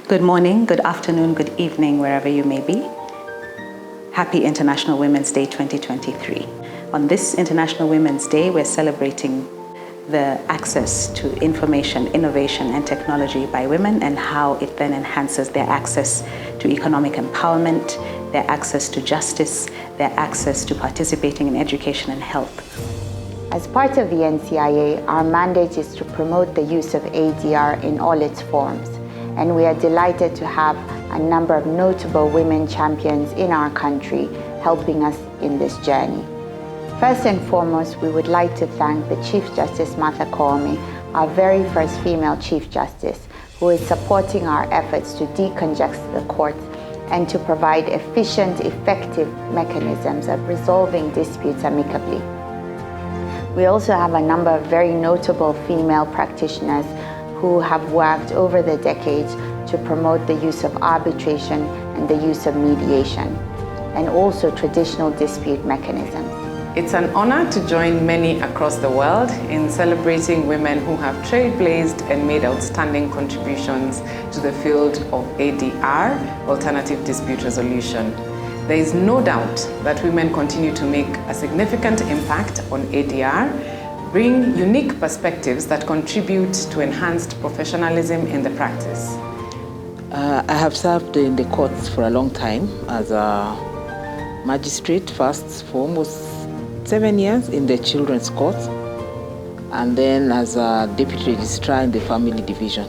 Good morning, good afternoon, good evening, wherever you may be. Happy International Women's Day 2023. On this International Women's Day, we're celebrating the access to information, innovation, and technology by women and how it then enhances their access to economic empowerment, their access to justice, their access to participating in education and health. As part of the NCIA, our mandate is to promote the use of ADR in all its forms, and we are delighted to have a number of notable women champions in our country helping us in this journey. First and foremost, we would like to thank the Chief Justice Martha Koome, our very first female Chief Justice, who is supporting our efforts to decongest the courts and to provide efficient, effective mechanisms of resolving disputes amicably. We also have a number of very notable female practitioners who have worked over the decades to promote the use of arbitration and the use of mediation, and also traditional dispute mechanisms. It's an honor to join many across the world in celebrating women who have trailblazed and made outstanding contributions to the field of ADR, alternative dispute resolution. There is no doubt that women continue to make a significant impact on ADR, bring unique perspectives that contribute to enhanced professionalism in the practice. I have served in the courts for a long time as a magistrate, first for almost 7 years in the children's court, and then as a deputy registrar in the family division.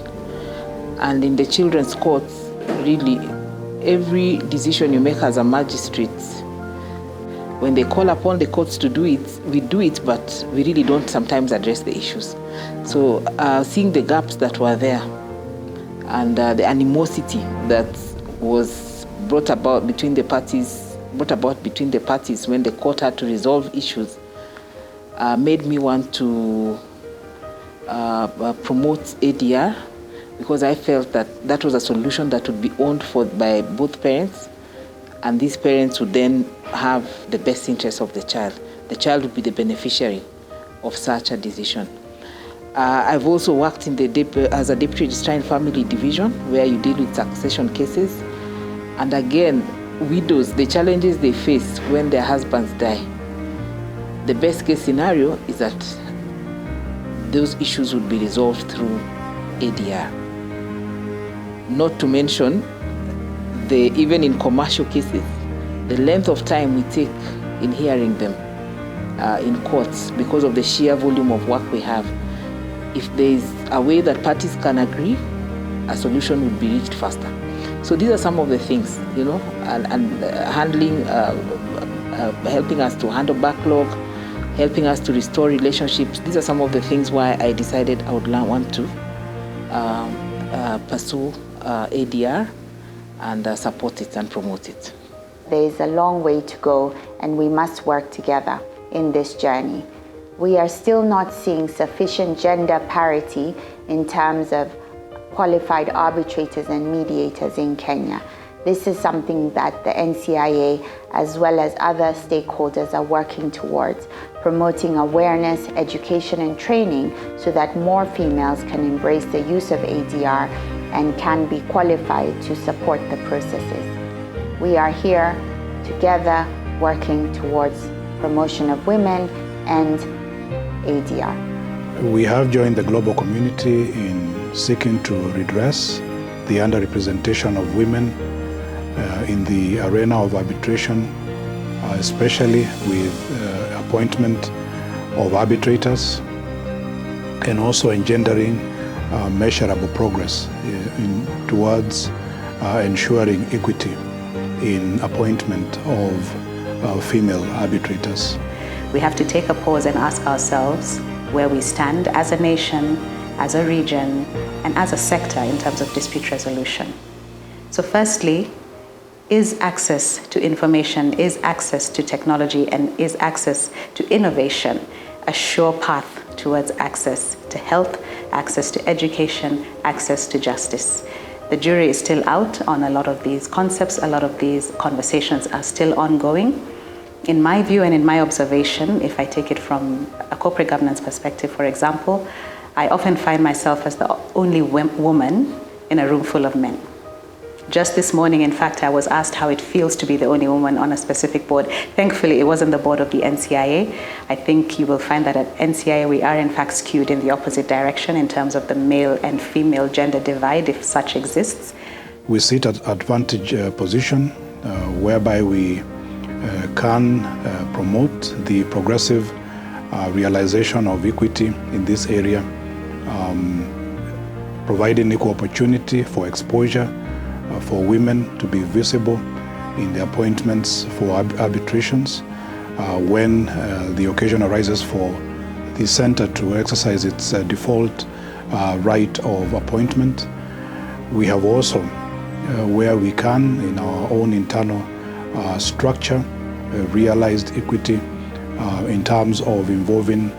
And in the children's courts, really, every decision you make as a magistrate, when they call upon the courts to do it, we do it, but we really don't sometimes address the issues. So seeing the gaps that were there and the animosity that was brought about between the parties when the court had to resolve issues made me want to promote ADR, because I felt that that was a solution that would be owned by both parents, and these parents would then have the best interest of the child. The child would be the beneficiary of such a decision. I've also worked as a deputy registrar in family division, where you deal with succession cases. And again, widows, the challenges they face when their husbands die. The best case scenario is that those issues would be resolved through ADR. Not to mention, even in commercial cases, the length of time we take in hearing them in courts because of the sheer volume of work we have. If there is a way that parties can agree, a solution would be reached faster. So these are some of the things, and handling, helping us to handle backlog, helping us to restore relationships. These are some of the things why I decided I would want to pursue ADR and support it and promote it. There is a long way to go, and we must work together in this journey. We are still not seeing sufficient gender parity in terms of qualified arbitrators and mediators in Kenya. This is something that the NCIA, as well as other stakeholders, are working towards, promoting awareness, education, and training so that more females can embrace the use of ADR and can be qualified to support the processes. We are here together working towards promotion of women and ADR. We have joined the global community in seeking to redress the underrepresentation of women in the arena of arbitration, especially with appointment of arbitrators, and also engendering measurable progress towards ensuring equity in appointment of female arbitrators. We have to take a pause and ask ourselves where we stand as a nation, as a region, and as a sector in terms of dispute resolution. So firstly, is access to information, is access to technology, and is access to innovation a sure path towards access to health, access to education, access to justice? The jury is still out on a lot of these concepts. A lot of these conversations are still ongoing. In my view and in my observation, if I take it from a corporate governance perspective, for example, I often find myself as the only woman in a room full of men. Just this morning, in fact, I was asked how it feels to be the only woman on a specific board. Thankfully, it wasn't the board of the NCIA. I think you will find that at NCIA, we are in fact skewed in the opposite direction in terms of the male and female gender divide, if such exists. We sit at advantage position whereby we can promote the progressive realization of equity in this area, providing equal opportunity for exposure for women to be visible in the appointments for arbitrations when the occasion arises for the center to exercise its default right of appointment. We have also, where we can, in our own internal structure, realized equity in terms of involving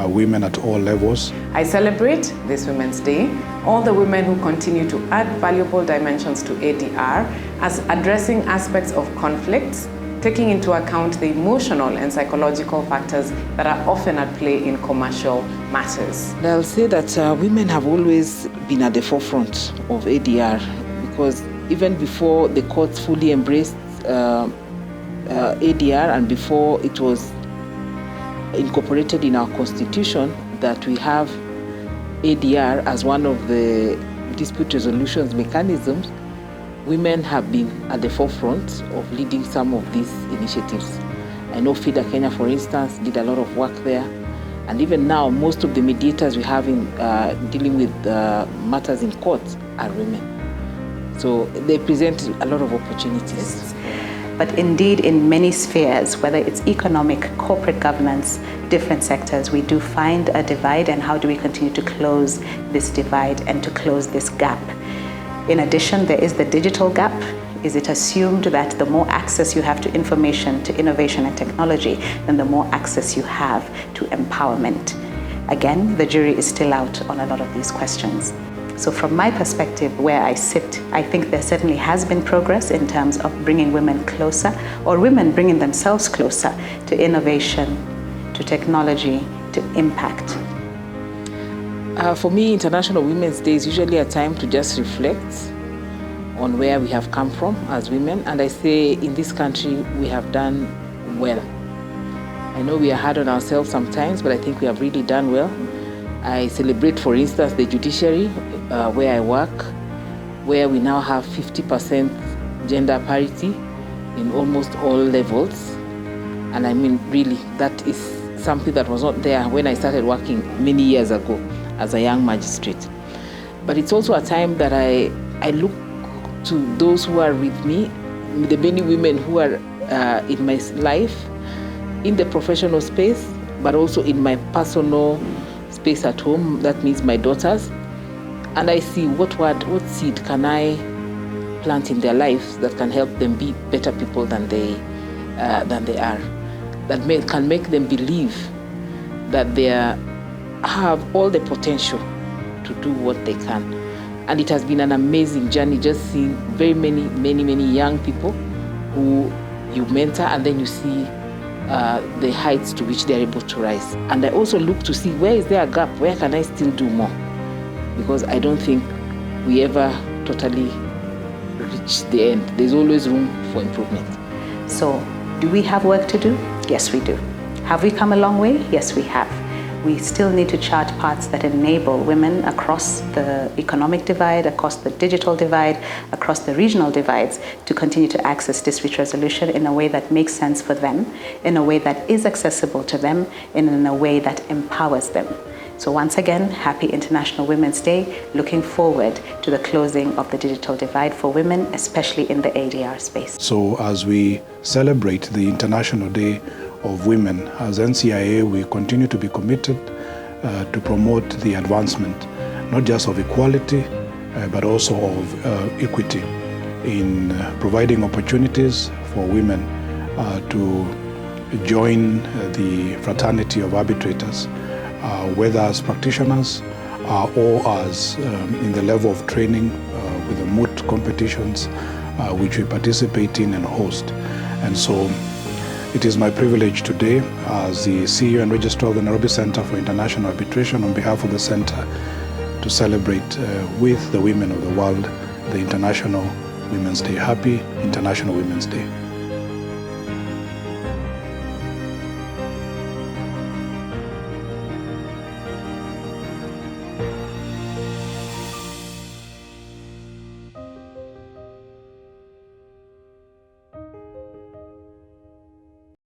women at all levels. I celebrate this Women's Day all the women who continue to add valuable dimensions to ADR as addressing aspects of conflicts, taking into account the emotional and psychological factors that are often at play in commercial matters. And I'll say that women have always been at the forefront of ADR, because even before the courts fully embraced ADR and before it was incorporated in our constitution, that we have ADR as one of the dispute resolutions mechanisms, women have been at the forefront of leading some of these initiatives. I know FIDA Kenya, for instance, did a lot of work there. And even now, most of the mediators we have in dealing with matters in courts are women. So they present a lot of opportunities. But indeed, in many spheres, whether it's economic, corporate governance, different sectors, we do find a divide, and how do we continue to close this divide and to close this gap? In addition, there is the digital gap. Is it assumed that the more access you have to information, to innovation and technology, then the more access you have to empowerment? Again, the jury is still out on a lot of these questions. So from my perspective, where I sit, I think there certainly has been progress in terms of bringing women closer, or women bringing themselves closer to innovation, to technology, to impact. For me, International Women's Day is usually a time to just reflect on where we have come from as women. And I say in this country, we have done well. I know we are hard on ourselves sometimes, but I think we have really done well. I celebrate, for instance, the judiciary where I work, where we now have 50% gender parity in almost all levels. And I mean, really, that is something that was not there when I started working many years ago as a young magistrate. But it's also a time that I look to those who are with me, the many women who are in my life, in the professional space, but also in my personal space at home. That means my daughters. And I see what seed can I plant in their lives that can help them be better people than they are, that can make them believe that they have all the potential to do what they can. And it has been an amazing journey, just seeing very many young people who you mentor, and then you see the heights to which they're able to rise. And I also look to see where is there a gap, where can I still do more? Because I don't think we ever totally reach the end. There's always room for improvement. So, do we have work to do? Yes, we do. Have we come a long way? Yes, we have. We still need to chart paths that enable women across the economic divide, across the digital divide, across the regional divides, to continue to access dispute resolution in a way that makes sense for them, in a way that is accessible to them, and in a way that empowers them. So once again, happy International Women's Day. Looking forward to the closing of the digital divide for women, especially in the ADR space. So as we celebrate the International Day of Women, as NCIA, we continue to be committed to promote the advancement, not just of equality, but also of equity in providing opportunities for women to join the fraternity of arbitrators, whether as practitioners or as in the level of training with the moot competitions which we participate in and host. And so it is my privilege today as the CEO and Registrar of the Nairobi Center for International Arbitration, on behalf of the Center, to celebrate with the women of the world the International Women's Day. Happy International Women's Day.